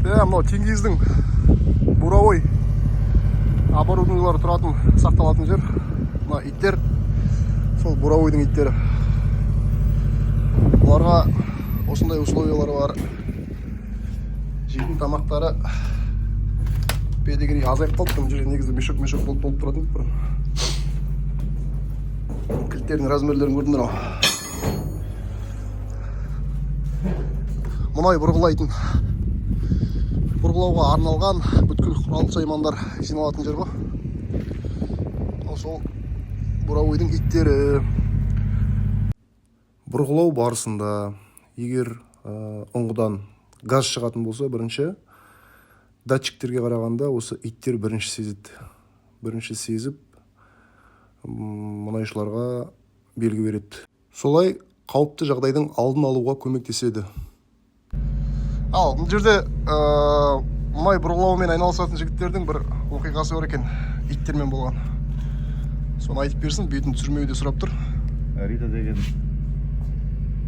Мынау Теңгиздің буровой оборудованиялары тұратын, сақталатын жер. Мына иттер, сол буровойдың иттері. Оларға осындай условиялары бар. Жейтін тамақтары педигри азайып қалды. Бұл жерде негізі мешок болып толып тұратын бұрын. Кілттердің размерлерін көрдіңдер ау. Мұнай бұрғылауға арналған бүткіл құрал-саймандар жиналатын жер ғой. Сол буровойдың иттері. Бұрғылау барысында егер ұңғыдан газ шығатын болса, бірінші датчиктерге қарағанда осы иттер бірінші сезеді. Бірінші сезіп, мұнайшыларға белгі береді. Солай қауіпті жағдайдың алдын алуға көмектеседі. Ал, бұл жерде мұнай бұрғылаумен айналысатын жігіттердің бір оқиғасы бар екен, иттермен болған. Соны айтып берсін, бетін түсірмеуі де сұрап тұр.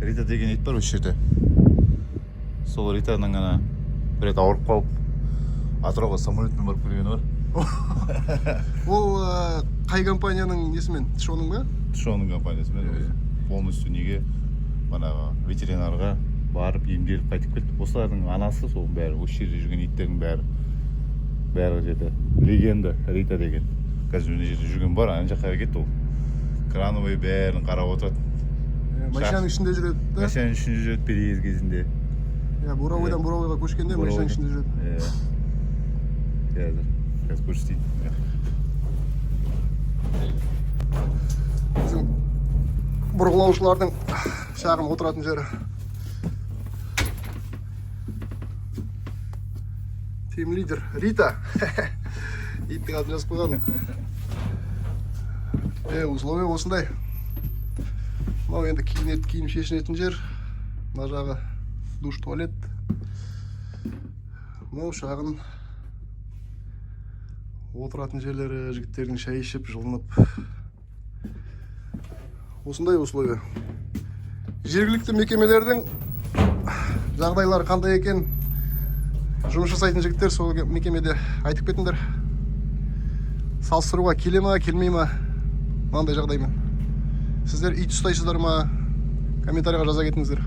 Рита деген ит бар осы жерде. Сол Ританың ғана бір рет ауырып қалып, Атырауға самолетпен барып келгені бар. Ол қай компанияның несімен? Тшоның ба? Тшоның компаниясымен. Полностью неге манағы ветеринарға барып емделіп қайтып келді. Осылардың анасы сол бәрі, осы жерде жүрген иттердің бәрі жерде. Легенда Рита деген. Қазір мына жерде жүрген бар, ана жаққа кетті ол. Крановый бәрін қарап отырады. Машинаның ішінде жүреді. Машинаның ішінде жүреді переезд кезінде. Буровойдан буровойға көшкенде машинаның ішінде жүреді. Қазір көрсетейін. Bizim бұрғылаушылардың шағын отыратын жері. Тим лидер Рита. Иттің атын жазып қойған. Условия осындай. Мынау енді киім шешінетін жер. Мына жағы душ, туалет. Мынау шағын отыратын жерлері, жігіттердің шай ішіп, жылынып. Осындай условия. Жергілікті мекемелердің жағдайлары қандай екен? Жұмыс жасайтын жігіттер сол мекемеде айтып кетіңдер. Салыстыруға келе ма, келмей ма? Мынандай жағдаймен. Сіздер ит ұстайсыздар ма? Комментарийға жаза кетіңіздер.